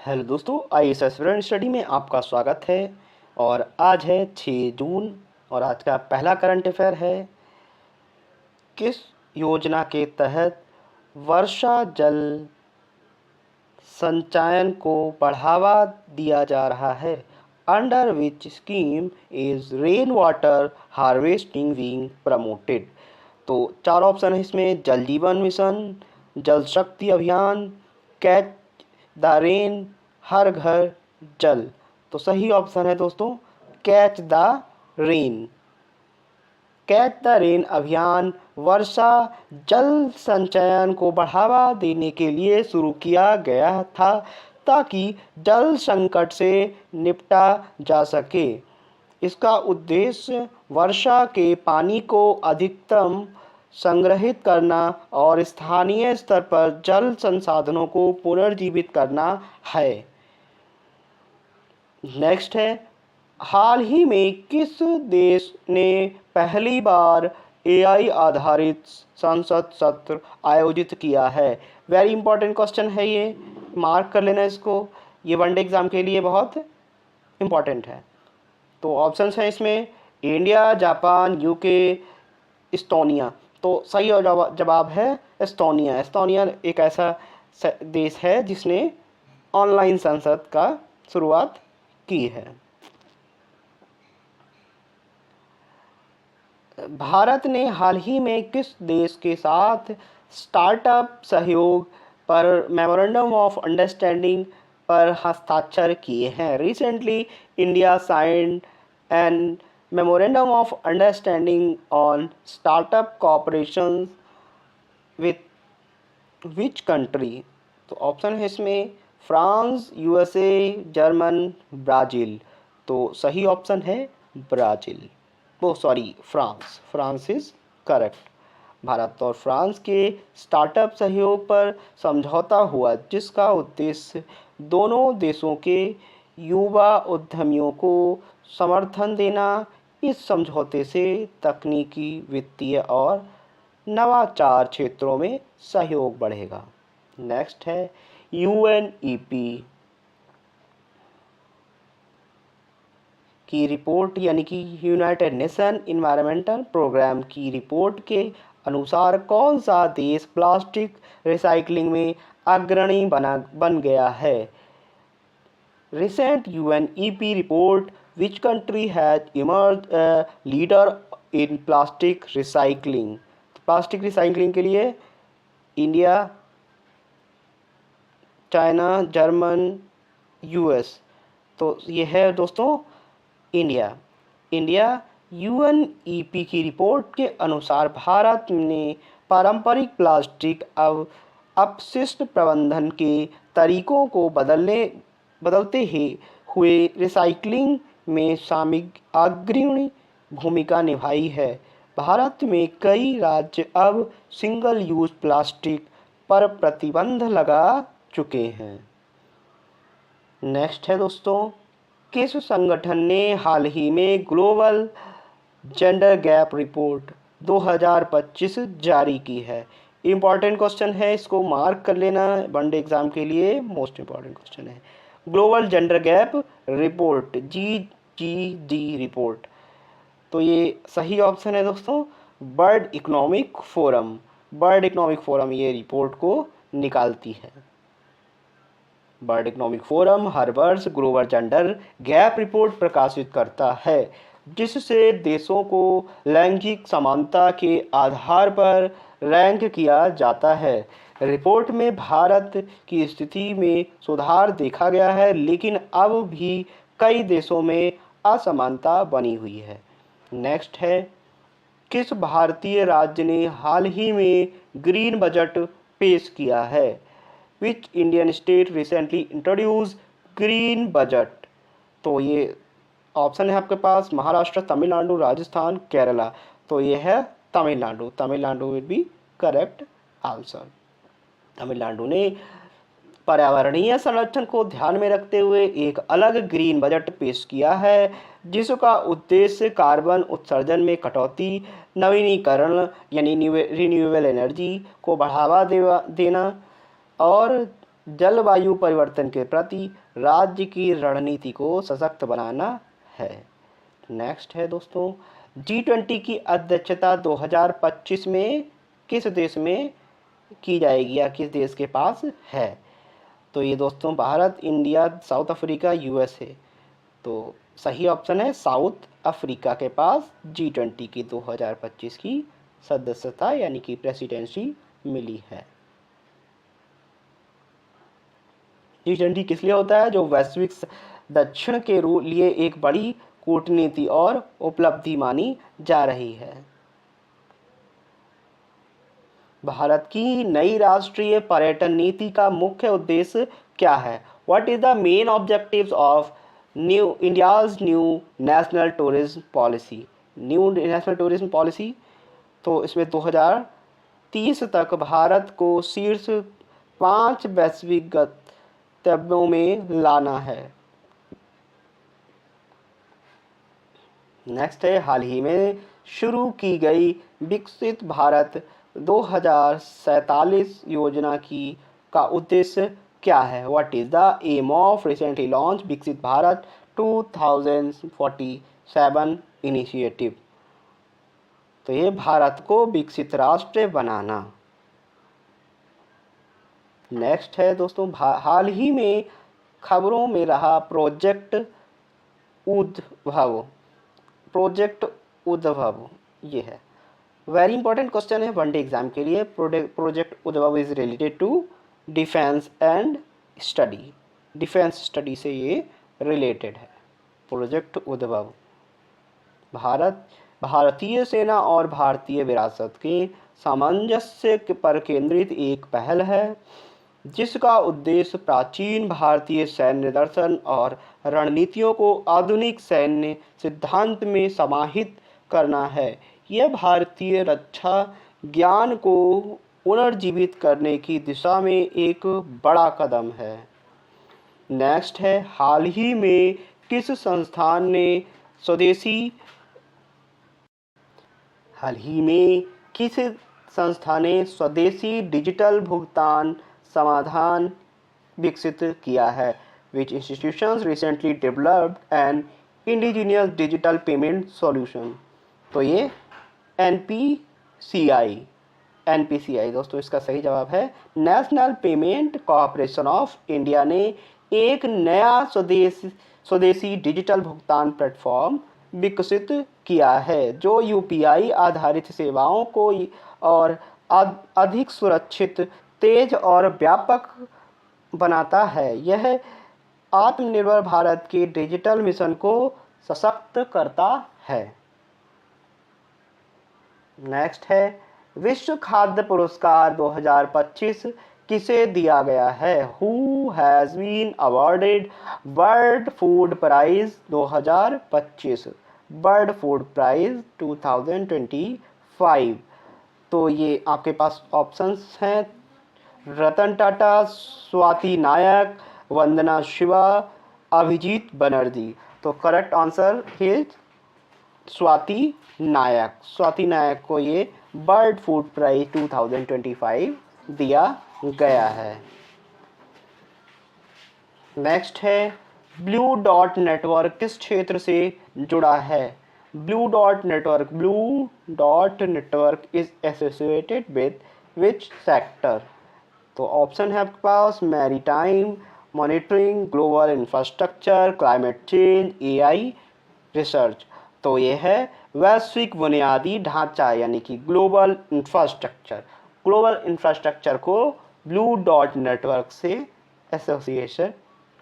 Hello दोस्तों, IAS aspirant study में आपका स्वागत है। और आज है 6 जून और आज का पहला करंट अफेयर है। किस योजना के तहत वर्षा जल संचयन को बढ़ावा दिया जा रहा है? Under which scheme is rain water harvesting being promoted? तो 4 ऑप्शन है इसमें: जल जीवन मिशन, जल शक्ति अभियान, कैच द रेन, हर घर जल। तो सही ऑप्शन है दोस्तों catch the rain. Catch the rain अभियान वर्षा जल संचयन को बढ़ावा देने के लिए शुरू किया गया था ताकि जल संकट से निपटा जा सके। इसका उद्देश्य वर्षा के पानी को अधिकतम संग्रहित करना और स्थानीय स्तर पर जल संसाधनों को पुनर्जीवित करना है। नेक्स्ट है, हाल ही में किस देश ने पहली बार एआई आधारित संसद सत्र आयोजित किया है? वेरी इंपॉर्टेंट क्वेश्चन है ये, मार्क कर लेना इसको, ये वनडे एग्जाम के लिए बहुत इंपॉर्टेंट है। तो ऑप्शंस हैं इसमें: इंडिया, जापान, यूके, इस्टोनिया। तो सही जवाब है एस्टोनिया। एस्टोनिया एक ऐसा देश है जिसने ऑनलाइन संसद का शुरुआत की है। भारत ने हाल ही में किस देश के साथ स्टार्टअप सहयोग पर मेमोरेंडम ऑफ अंडरस्टैंडिंग पर हस्ताक्षर किए हैं? Recently India signed an memorandum of understanding on startup cooperation with which country? तो ऑप्शन है इसमें फ्रांस, यूएसए, जर्मन, ब्राज़ील। तो सही ऑप्शन है Brazil, France. France is correct. Bharat और फ्रांस के स्टार्टअप सहयोग पर समझौता हुआ जिसका उद्देश्य दोनों देशों के युवा उद्यमियों को समर्थन देना। इस समझौते से तकनीकी, वित्तीय और नवाचार क्षेत्रों में सहयोग बढ़ेगा। नेक्स्ट है, यूएनईपी की रिपोर्ट यानी कि यूनाइटेड नेशन इन्वायरमेंटल प्रोग्राम की रिपोर्ट के अनुसार कौन सा देश प्लास्टिक रिसाइकलिंग में अग्रणी बन गया है? Recent UNEP report which country has emerge a leader in plastic recycling? Plastic recycling के लिए इंडिया, चाइना, जर्मन, यूएस। तो ये है दोस्तों इंडिया। यूएनईपी की रिपोर्ट के अनुसार भारत ने पारंपरिक प्लास्टिक अपशिष्ट प्रबंधन के तरीकों को बदलते हुए रिसाइकलिंग में अग्रणी भूमिका निभाई है। भारत में कई राज्य अब सिंगल यूज प्लास्टिक पर प्रतिबंध लगा चुके हैं। नेक्स्ट है दोस्तों, किस संगठन ने हाल ही में ग्लोबल जेंडर गैप रिपोर्ट 2025 जारी की है? इम्पॉर्टेंट क्वेश्चन है, इसको मार्क कर लेना, वनडे एग्जाम के लिए मोस्ट इम्पॉर्टेंट क्वेश्चन है। Global gender gap report, GGD report. तो ये सही ऑप्शन है दोस्तों वर्ल्ड इकोनॉमिक फोरम ये रिपोर्ट को निकालती है। वर्ल्ड इकोनॉमिक फोरम हर वर्ष ग्लोबल जेंडर गैप रिपोर्ट प्रकाशित करता है जिससे देशों को लैंगिक समानता के आधार पर रैंक किया जाता है। रिपोर्ट में भारत की स्थिति में सुधार देखा गया है, लेकिन अब भी कई देशों में असमानता बनी हुई है। नेक्स्ट है, किस भारतीय राज्य ने हाल ही में ग्रीन बजट पेश किया है? Which Indian state recently introduced green budget? तो ये ऑप्शन है आपके पास महाराष्ट्र, तमिलनाडु, राजस्थान, केरला। तो ये है Tamil Nadu will be correct answer. Tamil Nadu ने पर्यावरणीय संरक्षण को ध्यान में रखते हुए एक अलग ग्रीन बजट पेश किया है जिसका उद्देश्य कार्बन उत्सर्जन में कटौती, नवीनीकरण यानी रिन्यूएबल एनर्जी को बढ़ावा देना और जलवायु परिवर्तन के प्रति राज्य की रणनीति को सशक्त बनाना है। नेक्स्ट है दोस्तों, G20 की अध्यक्षता 2025 में किस देश में की जाएगी या किस देश के पास है? तो ये दोस्तों Bharat, India, south Africa, USA. तो सही ऑप्शन है साउथ अफ्रीका के पास G20 की 2025 की सदस्यता यानी कि प्रेसिडेंसी मिली है। G20 किस लिए होता है? जो वैश्विक दक्षिण के लिए एक बड़ी कूटनीति और उपलब्धि मानी जा रही है। भारत की नई राष्ट्रीय पर्यटन नीति का मुख्य उद्देश्य क्या है? What is the main objectives of India's new national tourism policy? New national tourism policy, तो इसमें 2030 तक भारत को शीर्ष 5 वैश्विक गंतव्यों में लाना है। नेक्स्ट है, हाल ही में शुरू की गई विकसित भारत 2047 योजना का उद्देश्य क्या है? What is the aim of recently launch Viksit Bharat 2047 initiative? तो ये भारत को विकसित राष्ट्र बनाना। नेक्स्ट है दोस्तों, हाल ही में खबरों में रहा प्रोजेक्ट उद्भव ये है। वेरी इंपॉर्टेंट क्वेश्चन है वनडे एग्जाम के लिए। Project Udbhav is related to defence and study, defence study से ये रिलेटेड है। प्रोजेक्ट उद्भव भारतीय सेना और भारतीय विरासत के सामंजस्य पर केंद्रित एक पहल है जिसका उद्देश्य प्राचीन भारतीय सैन्य दर्शन और रणनीतियों को आधुनिक सैन्य सिद्धांत में समाहित करना है। यह भारतीय रक्षा ज्ञान को पुनर्जीवित करने की दिशा में एक बड़ा कदम है। नेक्स्ट है, हाल ही में किस संस्था ने स्वदेशी डिजिटल भुगतान समाधान विकसित किया है? Which institutions recently developed an indigenous digital payment solution? तो ये NPCI दोस्तों इसका सही जवाब है। National payment corporation of India ने एक नया स्वदेशी डिजिटल भुगतान प्लेटफॉर्म विकसित किया है जो यूपीआई आधारित सेवाओं को और अधिक सुरक्षित, तेज और व्यापक बनाता है। यह आत्मनिर्भर भारत के डिजिटल मिशन को सशक्त करता है। नेक्स्ट है, विश्व खाद्य पुरस्कार 2025 किसे दिया गया है? Who has been awarded world food prize 2025? World food prize 2025। तो ये आपके पास ऑप्शंस हैं रतन टाटा, स्वाति नायक, वंदना शिवा, अभिजीत बनर्जी। तो करेक्ट आंसर है स्वाति नायक। स्वाति नायक को ये वर्ल्ड फूड प्राइज 2025 दिया गया है। नेक्स्ट है, ब्लू डॉट नेटवर्क किस क्षेत्र से जुड़ा है? Blue Dot Network is associated with which sector? तो ऑप्शन है आपके पास maritime, monitoring, global infrastructure, climate change, AI research. तो ये है वैश्विक बुनियादी ढांचा यानी कि ग्लोबल इंफ्रास्ट्रक्चर। ग्लोबल इंफ्रास्ट्रक्चर को ब्लू डॉट नेटवर्क से एसोसिएशन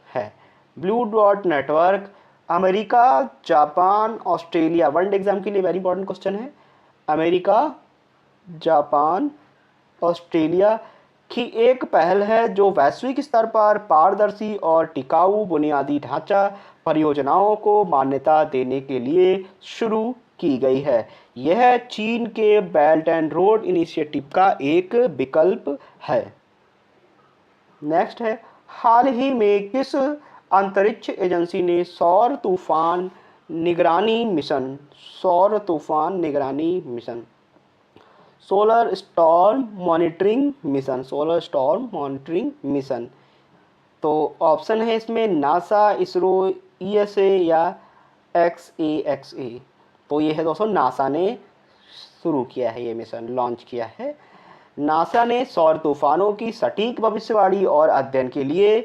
है। Blue Dot Network America, Japan, Australia, one day exam के लिए वेरी इंपॉर्टेंट क्वेश्चन है। अमेरिका, जापान, ऑस्ट्रेलिया की एक पहल है जो वैश्विक स्तर पर पारदर्शी और टिकाऊ बुनियादी ढांचा परियोजनाओं को मान्यता देने के लिए शुरू की गई है। यह चीन के बेल्ट एंड रोड इनिशिएटिव का एक विकल्प है। नेक्स्ट है, हाल ही में किस अंतरिक्ष एजेंसी ने सौर तूफान निगरानी mission solar storm monitoring mission तो ऑप्शन है इसमें नासा, इसरो, ईएसए या एक्सएएक्सए। तो ये है दोस्तों नासा ने शुरू किया है, ये मिशन लॉन्च किया है। नासा ने सौर तूफानों की सटीक भविष्यवाणी और अध्ययन के लिए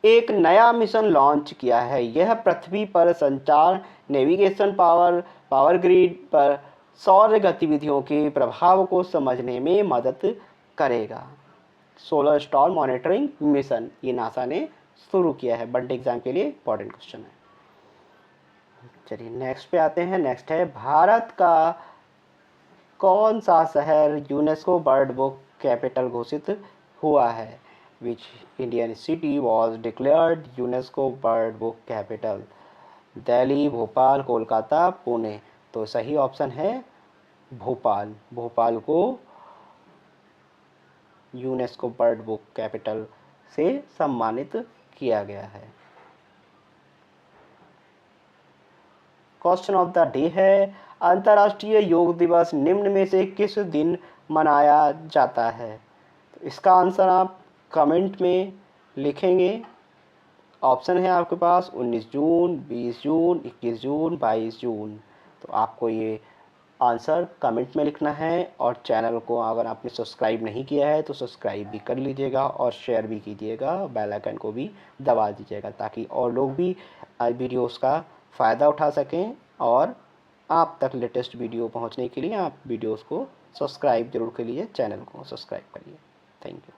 एक नया मिशन लॉन्च किया है। यह पृथ्वी पर संचार, नेविगेशन, पावर ग्रिड पर सौर गतिविधियों के प्रभाव को समझने में मदद करेगा। सोलर स्टॉर्म मॉनिटरिंग मिशन ये नासा ने शुरू किया है। बंटे एग्जाम के लिए इंपॉर्टेंट क्वेश्चन है। चलिए नेक्स्ट पे आते हैं। नेक्स्ट है भारत का कौन सा शहर यूनेस्को बर्ड बुक कैपिटल घोषित हुआ है? Which Indian city was declared UNESCO bird book capital? Delhi, Bhopal, Kolkata, Pune. तो सही ऑप्शन है भोपाल। भोपाल को यूनेस्को बर्ड बुक कैपिटल से सम्मानित किया गया है। क्वेश्चन ऑफ द डे है अंतर्राष्ट्रीय योग दिवस निम्न में से किस दिन मनाया जाता है? तो इसका आंसर आप कमेंट में लिखेंगे। ऑप्शन है आपके पास 19 जून, 20 जून, 21 जून, 22 जून। तो आपको ये आंसर कमेंट में लिखना है और चैनल को अगर आपने सब्सक्राइब नहीं किया है तो सब्सक्राइब भी कर लीजिएगा और शेयर भी कीजिएगा, बेल आइकन को भी दबा दीजिएगा ताकि और लोग भी वीडियोस का फ़ायदा उठा सकें। और आप तक लेटेस्ट वीडियो पहुंचने के लिए आप वीडियोस को सब्सक्राइब जरूर करिए, चैनल को सब्सक्राइब करिए। Thank you.